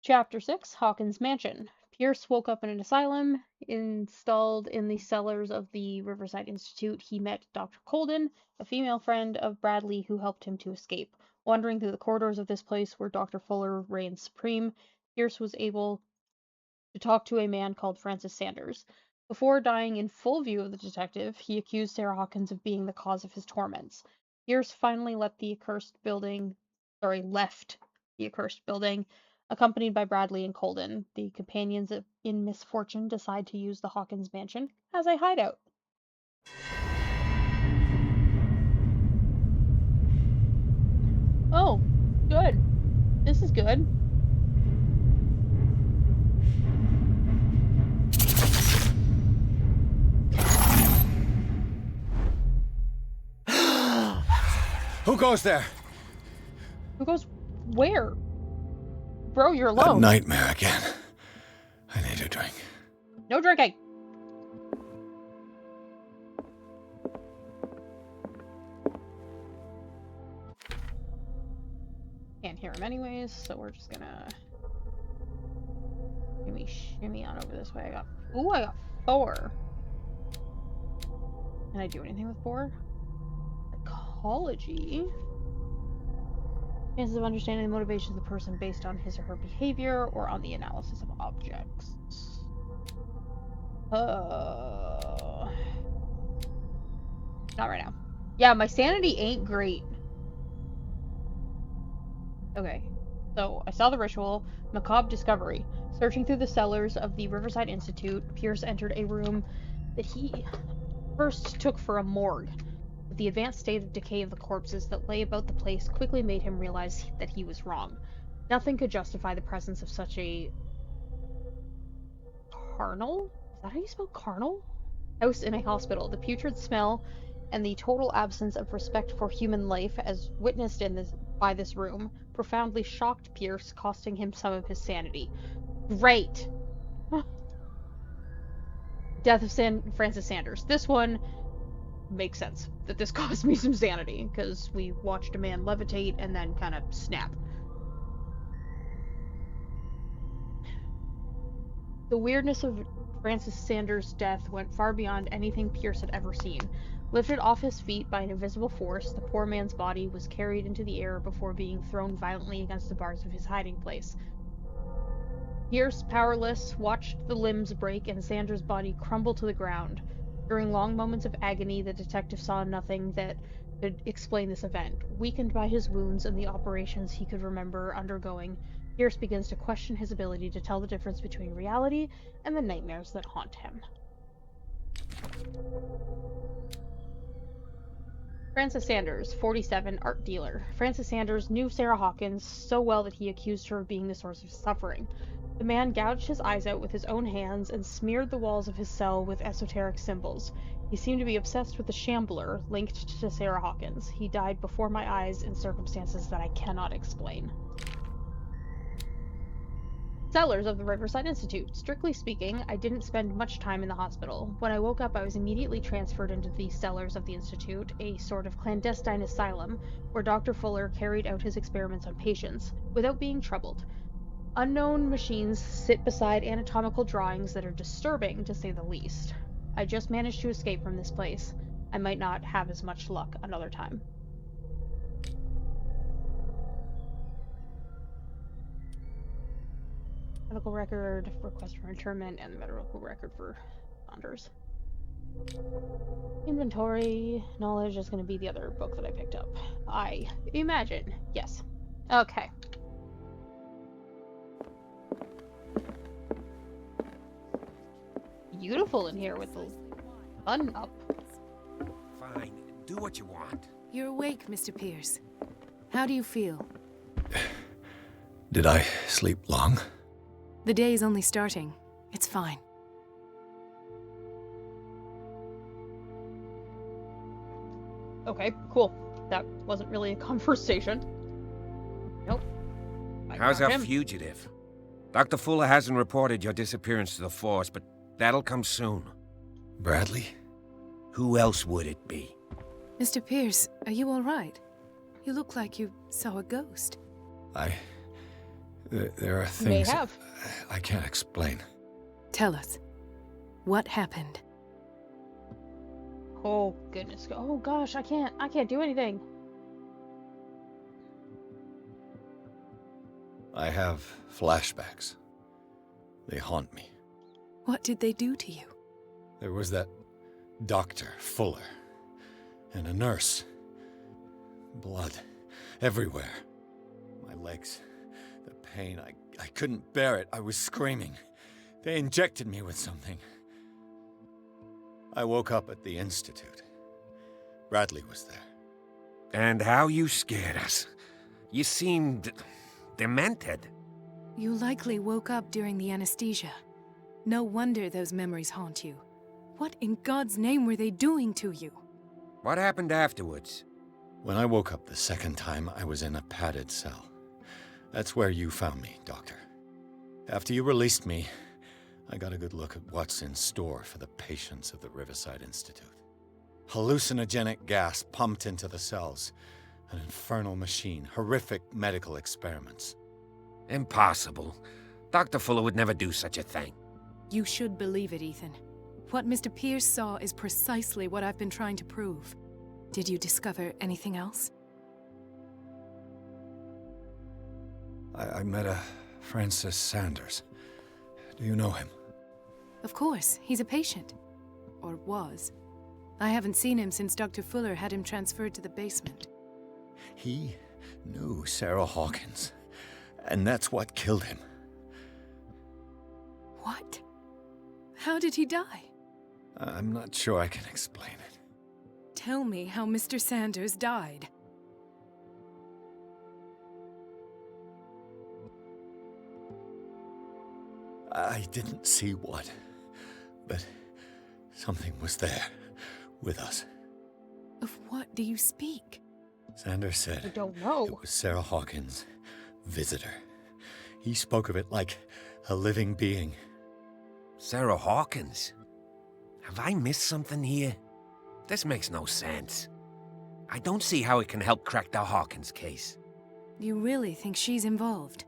Chapter 6, Hawkins Mansion. Pierce woke up in an asylum. Installed in the cellars of the Riverside Institute, he met Dr. Colden, a female friend of Bradley who helped him to escape. Wandering through the corridors of this place where Dr. Fuller reigns supreme, Pierce was able to talk to a man called Francis Sanders. Before dying in full view of the detective, he accused Sarah Hawkins of being the cause of his torments. Pierce finally left the accursed building, accompanied by Bradley and Colden. The companions in misfortune decide to use the Hawkins mansion as a hideout. Oh, good. This is good. Who goes there? Who goes where? Bro, you're A alone. nightmare again. I need a drink. No drinking. Can't hear him anyways, so we're just gonna shimmy on over this way. I got 4. Can I do anything with 4? Psychology. Chances of understanding the motivations of the person based on his or her behavior or on the analysis of objects. Not right now. Yeah, my sanity ain't great. Okay. So, I saw the ritual. Macabre discovery. Searching through the cellars of the Riverside Institute, Pierce entered a room that he first took for a morgue. But the advanced state of decay of the corpses that lay about the place quickly made him realize that he was wrong. Nothing could justify the presence of such a carnal? Is that how you spell carnal? House in a hospital. The putrid smell and the total absence of respect for human life, as witnessed by this room, profoundly shocked Pierce, costing him some of his sanity. Great! Death of Francis Sanders. This one makes sense that this cost me some sanity, because we watched a man levitate and then kind of snap. The weirdness of Francis Sanders' death went far beyond anything Pierce had ever seen. Lifted off his feet by an invisible force, the poor man's body was carried into the air before being thrown violently against the bars of his hiding place. Pierce, powerless, watched the limbs break and Sanders' body crumble to the ground. During long moments of agony, the detective saw nothing that could explain this event. Weakened by his wounds and the operations he could remember undergoing, Pierce begins to question his ability to tell the difference between reality and the nightmares that haunt him. Francis Sanders, 47, art dealer. Francis Sanders knew Sarah Hawkins so well that he accused her of being the source of suffering. The man gouged his eyes out with his own hands and smeared the walls of his cell with esoteric symbols. He seemed to be obsessed with the Shambler linked to Sarah Hawkins. He died before my eyes in circumstances that I cannot explain. Cellars of the Riverside Institute. Strictly speaking, I didn't spend much time in the hospital. When I woke up, I was immediately transferred into the cellars of the Institute, a sort of clandestine asylum, where Dr. Fuller carried out his experiments on patients, without being troubled. Unknown machines sit beside anatomical drawings that are disturbing, to say the least. I just managed to escape from this place. I might not have as much luck another time. Medical record, request for internment, and the medical record for Saunders. Inventory, knowledge is going to be the other book that I picked up. I imagine. Yes. Okay. Beautiful in here with the sun up. Fine. Do what you want. You're awake, Mr. Pierce. How do you feel? Did I sleep long? The day's only starting. It's fine. Okay, cool. That wasn't really a conversation. Nope. How's our fugitive? Dr. Fuller hasn't reported your disappearance to the force, but that'll come soon. Bradley? Who else would it be? Mr. Pierce, are you all right? You look like you saw a ghost. I There are You may things have. I can't explain. Tell us. What happened? Oh goodness. Oh gosh, I can't do anything. I have flashbacks. They haunt me. What did they do to you? There was that Dr. Fuller and a nurse. Blood everywhere. My legs, the pain, I couldn't bear it. I was screaming. They injected me with something. I woke up at the Institute. Bradley was there. And how you scared us. You seemed demented. You likely woke up during the anesthesia. No wonder those memories haunt you. What in God's name were they doing to you? What happened afterwards? When I woke up the second time, I was in a padded cell. That's where you found me, Doctor. After you released me, I got a good look at what's in store for the patients of the Riverside Institute. Hallucinogenic gas pumped into the cells. An infernal machine. Horrific medical experiments. Impossible. Dr. Fuller would never do such a thing. You should believe it, Ethan. What Mr. Pierce saw is precisely what I've been trying to prove. Did you discover anything else? I met a Francis Sanders. Do you know him? Of course, he's a patient. Or was. I haven't seen him since Dr. Fuller had him transferred to the basement. He knew Sarah Hawkins, and that's what killed him. What? How did he die? I'm not sure I can explain it. Tell me how Mr. Sanders died. I didn't see what, but something was there with us. Of what do you speak? Sanders said I don't know. it was Sarah Hawkins' visitor. He spoke of it like a living being. Sarah Hawkins? Have I missed something here? This makes no sense. I don't see how it can help crack the Hawkins case. You really think she's involved?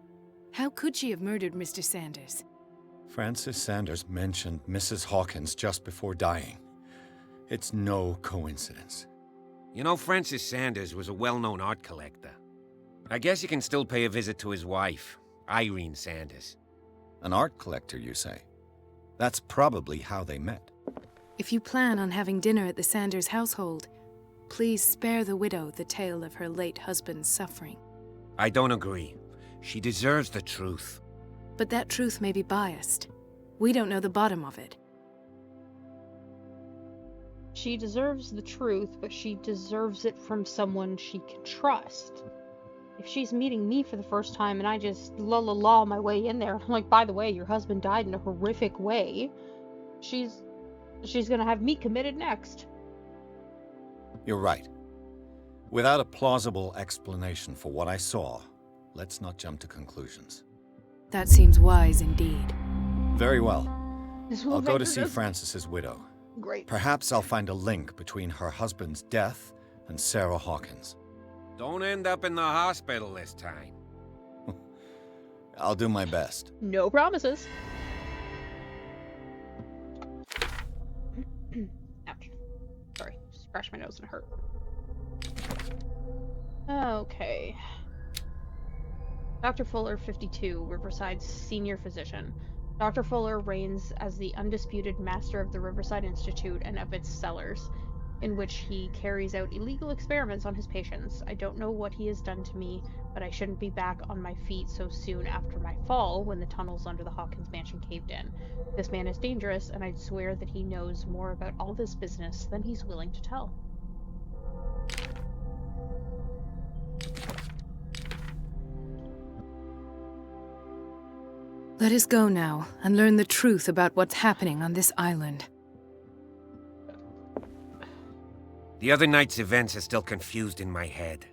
How could she have murdered Mr. Sanders? Francis Sanders mentioned Mrs. Hawkins just before dying. It's no coincidence. You know, Francis Sanders was a well-known art collector. I guess you can still pay a visit to his wife, Irene Sanders. An art collector, you say? That's probably how they met. If you plan on having dinner at the Sanders household, please spare the widow the tale of her late husband's suffering. I don't agree. She deserves the truth. But that truth may be biased. We don't know the bottom of it. She deserves the truth, but she deserves it from someone she can trust. If she's meeting me for the first time and I just la my way in there, I'm like, by the way, your husband died in a horrific way, she's gonna have me committed next. You're right. Without a plausible explanation for what I saw, let's not jump to conclusions. That seems wise indeed. Very well. This will I'll go to make see her- Francis's widow. Great. Perhaps I'll find a link between her husband's death and Sarah Hawkins. Don't end up in the hospital this time. I'll do my best. No promises. Ouch. Sorry, scratched my nose and it hurt. Okay. Dr. Fuller, 52, Riverside's senior physician. Dr. Fuller reigns as the undisputed master of the Riverside Institute and of its cellars, in which he carries out illegal experiments on his patients. I don't know what he has done to me, but I shouldn't be back on my feet so soon after my fall when the tunnels under the Hawkins mansion caved in. This man is dangerous, and I'd swear that he knows more about all this business than he's willing to tell. Let us go now and learn the truth about what's happening on this island. The other night's events are still confused in my head.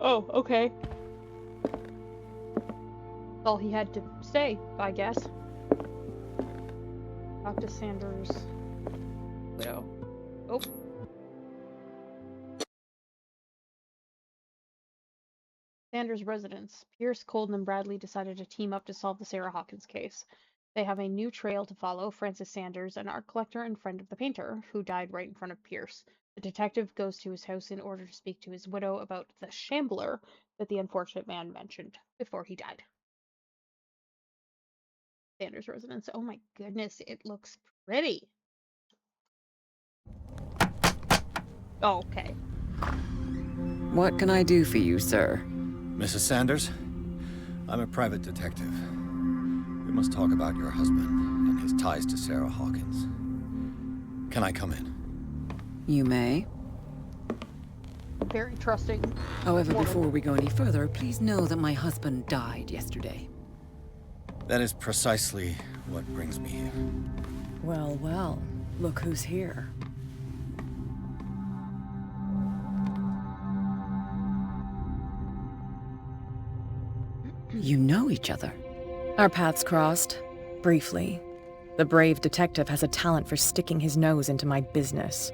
Oh, okay. All he had to say, I guess. Dr. Sanders' widow. Oh. Sanders' residence, Pierce, Colden, and Bradley decided to team up to solve the Sarah Hawkins case. They have a new trail to follow: Francis Sanders, an art collector and friend of the painter, who died right in front of Pierce. The detective goes to his house in order to speak to his widow about the shambler that the unfortunate man mentioned before he died. Sanders' residence. Oh my goodness, it looks pretty. Oh, okay. What can I do for you, sir? Mrs. Sanders, I'm a private detective. We must talk about your husband and his ties to Sarah Hawkins. Can I come in? You may. Very trusting. However, woman. before we go any further, please know that my husband died yesterday. That is precisely what brings me here. Well, well, look who's here. You know each other. Our paths crossed, briefly. The brave detective has a talent for sticking his nose into my business.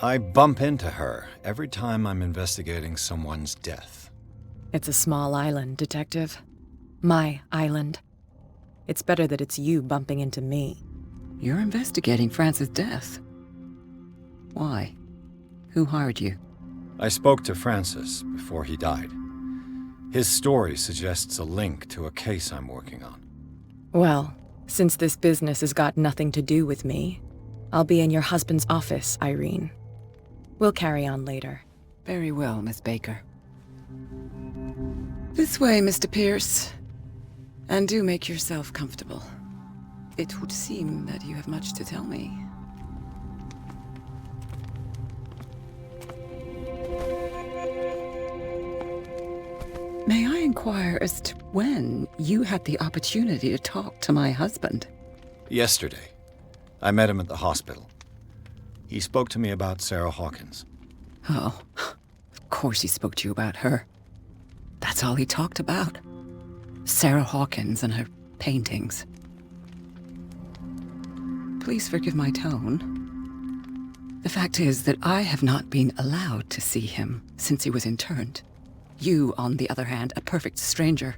I bump into her every time I'm investigating someone's death. It's a small island, detective. My island. It's better that it's you bumping into me. You're investigating Francis' death. Why? Who hired you? I spoke to Francis before he died. His story suggests a link to a case I'm working on. Well, since this business has got nothing to do with me, I'll be in your husband's office, Irene. We'll carry on later. Very well, Miss Baker. This way, Mr. Pierce. And do make yourself comfortable. It would seem that you have much to tell me. May I inquire as to when you had the opportunity to talk to my husband? Yesterday, I met him at the hospital. He spoke to me about Sarah Hawkins. Oh, of course he spoke to you about her. That's all he talked about. Sarah Hawkins and her paintings. Please forgive my tone. The fact is that I have not been allowed to see him since he was interned. You, on the other hand, a perfect stranger,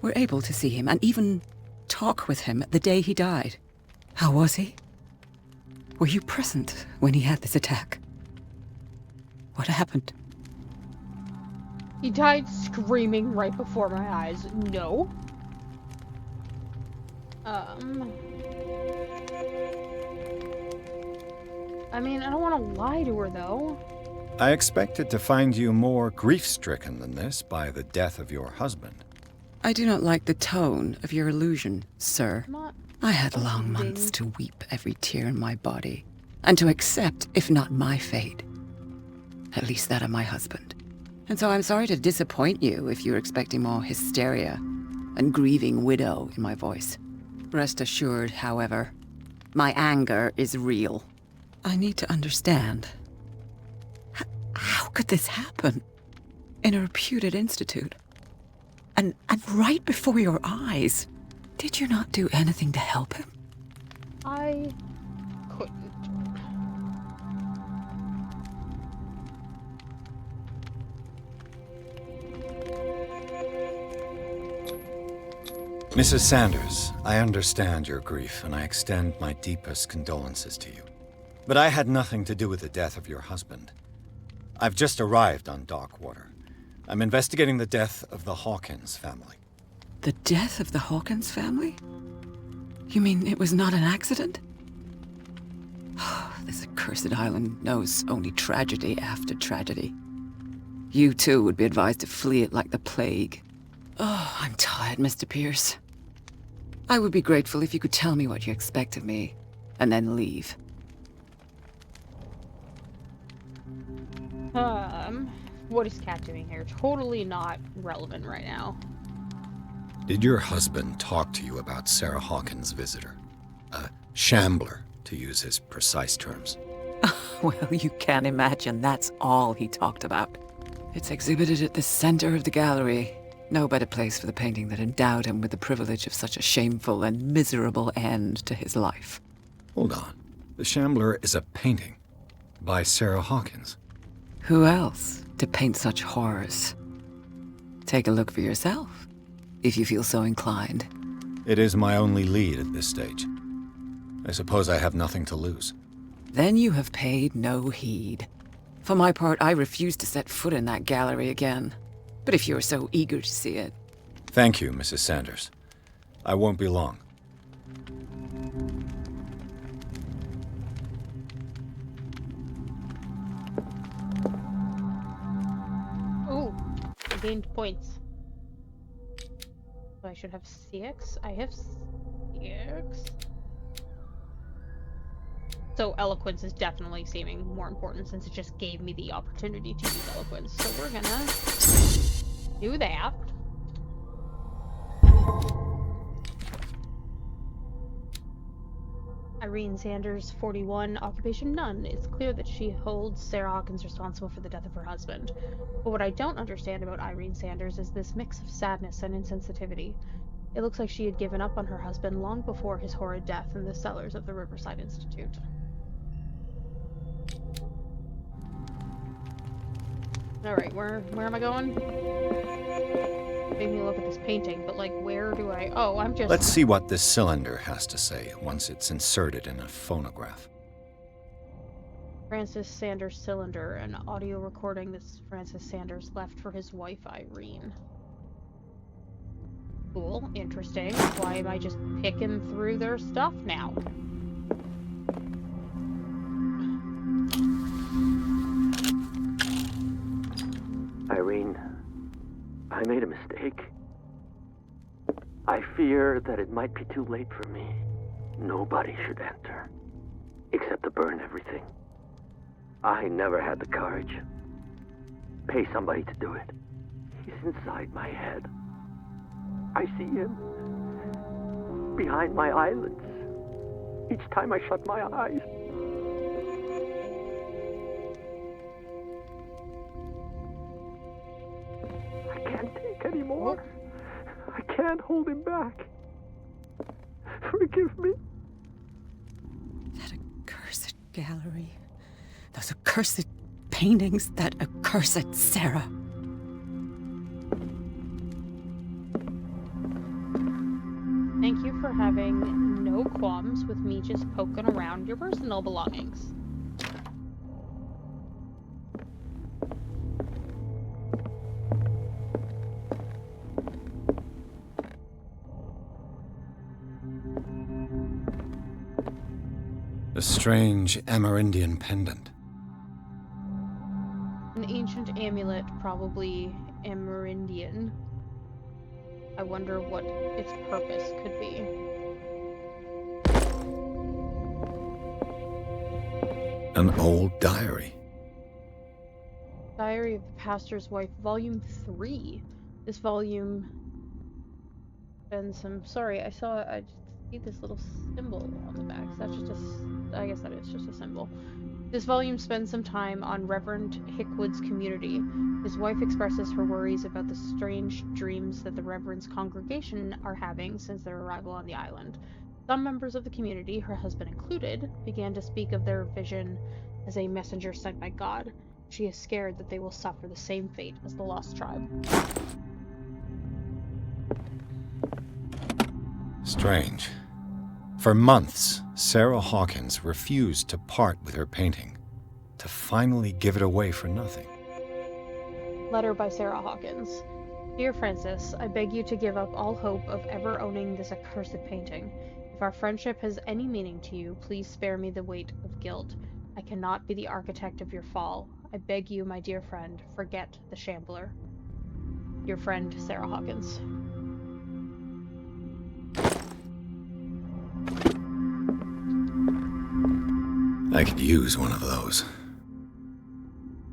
were able to see him and even talk with him the day he died. How was he? Were you present when he had this attack? What happened? He died screaming right before my eyes. No. I mean, I don't want to lie to her, though. I expected to find you more grief-stricken than this by the death of your husband. I do not like the tone of your allusion, sir. I'm not. I had long months to weep every tear in my body, and to accept, if not my fate, at least that of my husband. And so I'm sorry to disappoint you if you're expecting more hysteria and grieving widow in my voice. Rest assured, however, my anger is real. I need to understand. How could this happen? In a reputed institute? And right before your eyes? Did you not do anything to help him? I couldn't. Mrs. Sanders, I understand your grief, and I extend my deepest condolences to you. But I had nothing to do with the death of your husband. I've just arrived on Darkwater. I'm investigating the death of the Hawkins family. The death of the Hawkins family? You mean it was not an accident? This accursed island knows only tragedy after tragedy. You too would be advised to flee it like the plague. Oh, I'm tired, Mr. Pierce. I would be grateful if you could tell me what you expect of me, and then leave. What is Kat doing here? Totally not relevant right now. Did your husband talk to you about Sarah Hawkins' visitor? A shambler, to use his precise terms. Well, you can imagine that's all he talked about. It's exhibited at the center of the gallery. No better place for the painting that endowed him with the privilege of such a shameful and miserable end to his life. Hold on. The Shambler is a painting by Sarah Hawkins. Who else to paint such horrors? Take a look for yourself, if you feel so inclined. It is my only lead at this stage. I suppose I have nothing to lose. Then you have paid no heed. For my part, I refuse to set foot in that gallery again. But if you're so eager to see it... Thank you, Mrs. Sanders. I won't be long. Ooh, I gained points. So I should have CX. I have CX. So eloquence is definitely seeming more important since it just gave me the opportunity to use eloquence. So we're gonna do that. Irene Sanders, 41, occupation none. It's clear that she holds Sarah Hawkins responsible for the death of her husband. But what I don't understand about Irene Sanders is this mix of sadness and insensitivity. It looks like she had given up on her husband long before his horrid death in the cellars of the Riverside Institute. Alright, where am I going? Made me look at this painting, but like, where do I... Oh, I'm just... Let's see what this cylinder has to say once it's inserted in a phonograph. Francis Sanders cylinder, an audio recording that Francis Sanders left for his wife, Irene. Cool, interesting. Why am I just picking through their stuff now? Irene, I made a mistake. I fear that it might be too late for me. Nobody should enter, except to burn everything. I never had the courage. Pay somebody to do it. He's inside my head. I see him behind my eyelids each time I shut my eyes. I can't take anymore. I can't hold him back. Forgive me. That accursed gallery. Those accursed paintings. That accursed Sarah. Thank you for having no qualms with me just poking around your personal belongings. A strange Amerindian pendant. An ancient amulet, probably Amerindian. I wonder what its purpose could be. An old diary. Diary of the Pastor's Wife, Volume 3. This volume spends some... Sorry, I see this little symbol on the back. Is that just a... I guess that is just a symbol. This volume spends some time on Reverend Hickwood's community. His wife expresses her worries about the strange dreams that the Reverend's congregation are having since their arrival on the island. Some members of the community, her husband included, began to speak of their vision as a messenger sent by God. She is scared that they will suffer the same fate as the Lost Tribe. Strange. For months, Sarah Hawkins refused to part with her painting, to finally give it away for nothing. Letter by Sarah Hawkins. Dear Francis, I beg you to give up all hope of ever owning this accursed painting. If our friendship has any meaning to you, please spare me the weight of guilt. I cannot be the architect of your fall. I beg you, my dear friend, forget the shambler. Your friend, Sarah Hawkins. I could use one of those.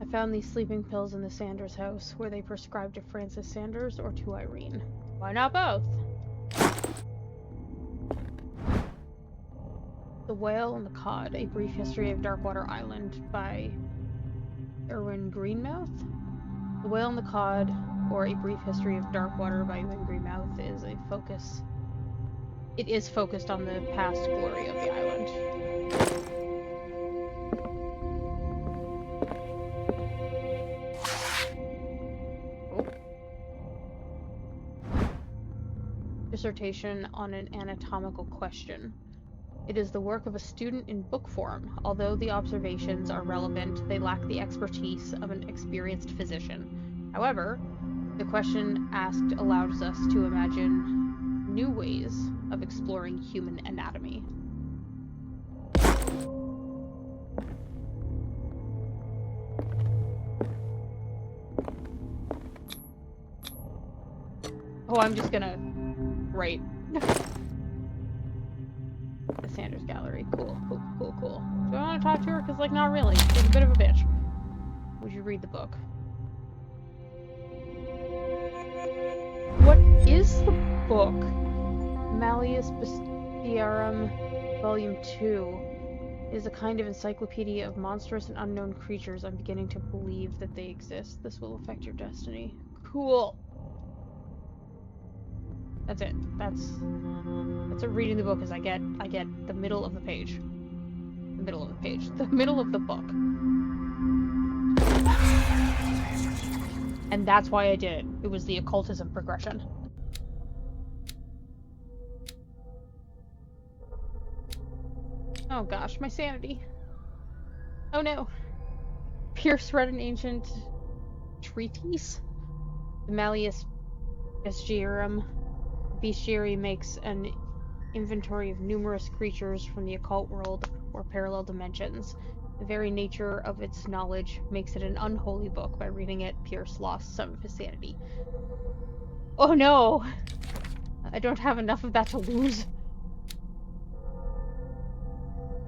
I found these sleeping pills in the Sanders house. Were they prescribed to Francis Sanders or to Irene? Why not both? The Whale and the Cod, A Brief History of Darkwater Island by Erwin Greenmouth. The Whale and the Cod, or A Brief History of Darkwater by Erwin Greenmouth, is a focus. It is focused on the past glory of the island. dissertation on an anatomical question. It is the work of a student in book form. Although the observations are relevant, they lack the expertise of an experienced physician. However, the question asked allows us to imagine new ways of exploring human anatomy. Oh, I'm just gonna write. The Sanders Gallery. Cool. Do I want to talk to her? Because, like, not really. She's a bit of a bitch. Would you read the book? What is the book? Malleus Bestiarum, Volume 2, is a kind of encyclopedia of monstrous and unknown creatures. I'm beginning to believe that they exist. This will affect your destiny. Cool. That's it. That's what reading the book is. I get the middle of the page. The middle of the page. The middle of the book. And that's why I did it. It was the occultism progression. Oh gosh, my sanity. Oh no. Pierce read an ancient treatise. The Malleus Bestiarii makes an inventory of numerous creatures from the occult world or parallel dimensions. The very nature of its knowledge makes it an unholy book. By reading it, Pierce lost some of his sanity. Oh no! I don't have enough of that to lose.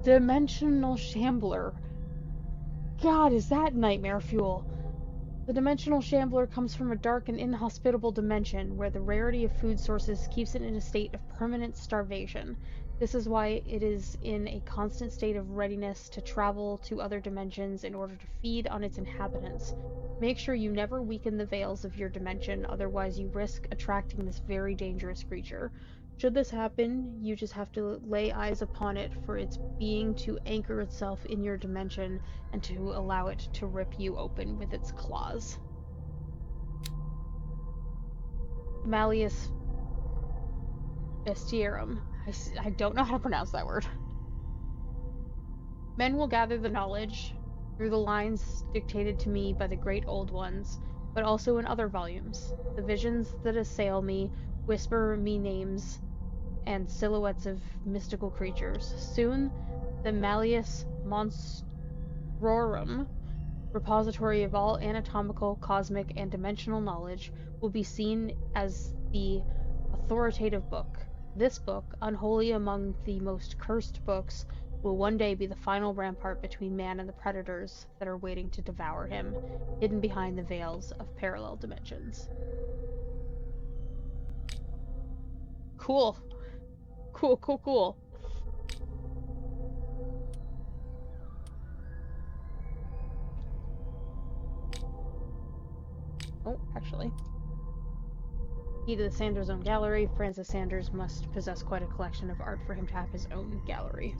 Dimensional Shambler. God, is that nightmare fuel? The Dimensional Shambler comes from a dark and inhospitable dimension where the rarity of food sources keeps it in a state of permanent starvation. This is why it is in a constant state of readiness to travel to other dimensions in order to feed on its inhabitants. Make sure you never weaken the veils of your dimension, otherwise you risk attracting this very dangerous creature. Should this happen, you just have to lay eyes upon it for its being to anchor itself in your dimension and to allow it to rip you open with its claws. Malleus Bestiarum. I don't know how to pronounce that word. Men will gather the knowledge through the lines dictated to me by the great old ones, but also in other volumes. The visions that assail me whisper me names and silhouettes of mystical creatures. Soon, the Malleus Monstrorum, repository of all anatomical, cosmic, and dimensional knowledge, will be seen as the authoritative book. This book, unholy among the most cursed books, will one day be the final rampart between man and the predators that are waiting to devour him, hidden behind the veils of parallel dimensions. Cool. Cool. Oh, actually. Key to the Sanders' own gallery. Francis Sanders must possess quite a collection of art for him to have his own gallery.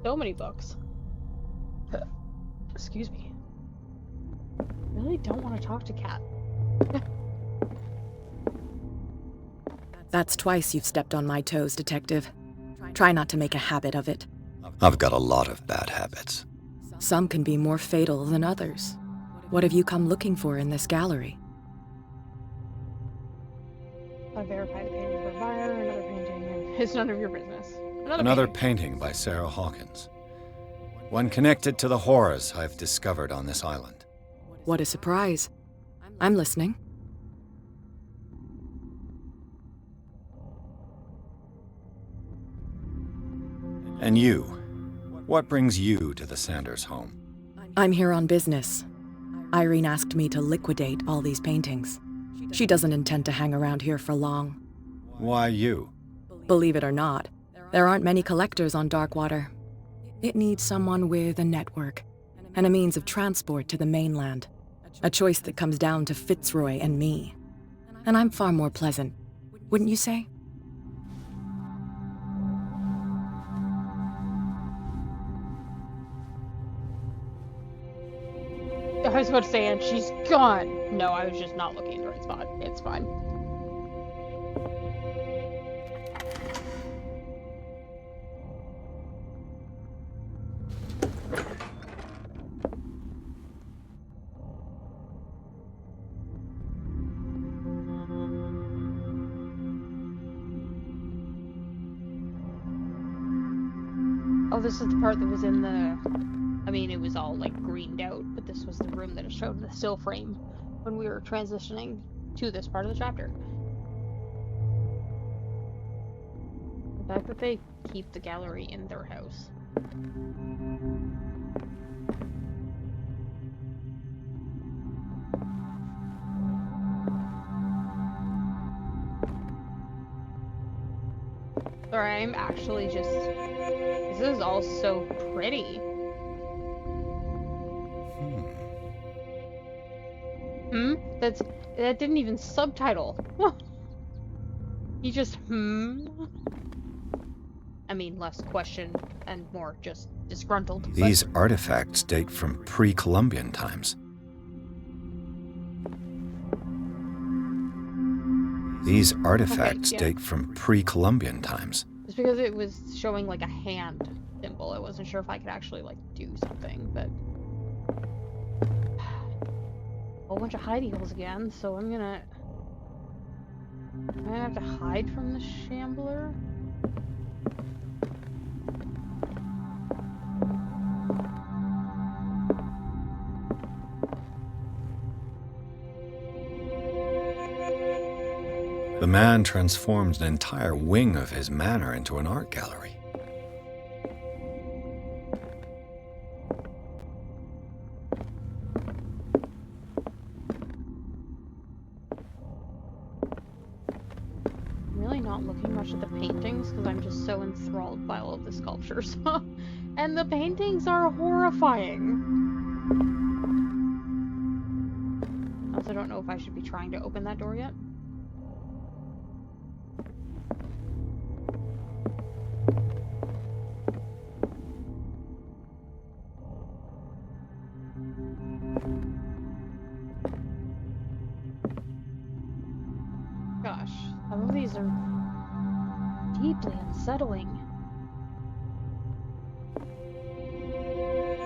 So many books. Excuse me. I really don't want to talk to Kat. That's twice you've stepped on my toes, Detective. Try not to make a habit of it. I've got a lot of bad habits. Some can be more fatal than others. What have you come looking for in this gallery? I verify the paintings by buyer, another painting. It's none of your business. Another painting by Sarah Hawkins. One connected to the horrors I've discovered on this island. What a surprise. I'm listening. And you? What brings you to the Sanders home? I'm here on business. Irene asked me to liquidate all these paintings. She doesn't intend to hang around here for long. Why you? Believe it or not, there aren't many collectors on Darkwater. It needs someone with a network and a means of transport to the mainland. A choice that comes down to Fitzroy and me. And I'm far more pleasant, wouldn't you say? I was about to say, and she's gone. No, I was just not looking in the right spot. It's fine. Oh, this is the part that was in the... I mean, it was all, like, greened out, but this was the room that it showed the still frame when we were transitioning to this part of the chapter. The fact that they keep the gallery in their house. Sorry, I'm actually just... This is all so pretty. That didn't even subtitle. You just I mean, less question and more just disgruntled. These artifacts date from pre-Columbian times. These artifacts date from pre-Columbian times. It's because it was showing like a hand symbol. I wasn't sure if I could actually like do something, but a whole bunch of hidey holes again. So I'm gonna have to hide from the shambler. The man transformed an entire wing of his manor into an art gallery. I'm really not looking much at the paintings because I'm just so enthralled by all of the sculptures. And the paintings are horrifying. I also don't know if I should be trying to open that door yet. Gosh, some of these are deeply unsettling.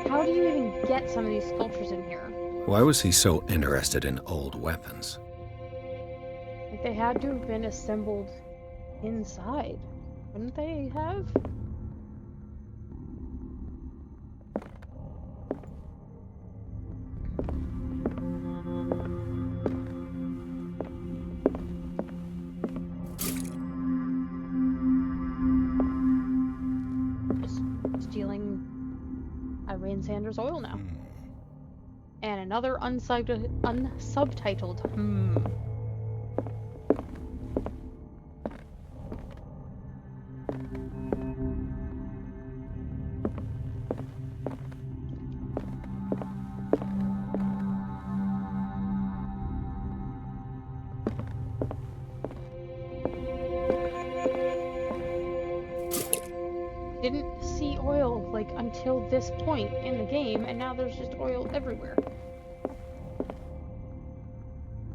How do you even get some of these sculptures in here? Why was he so interested in old weapons? Like they had to have been assembled inside, wouldn't they have? Sanders oil now. And another unsubtitled Didn't see oil like until this point in the game, and now there's just oil everywhere.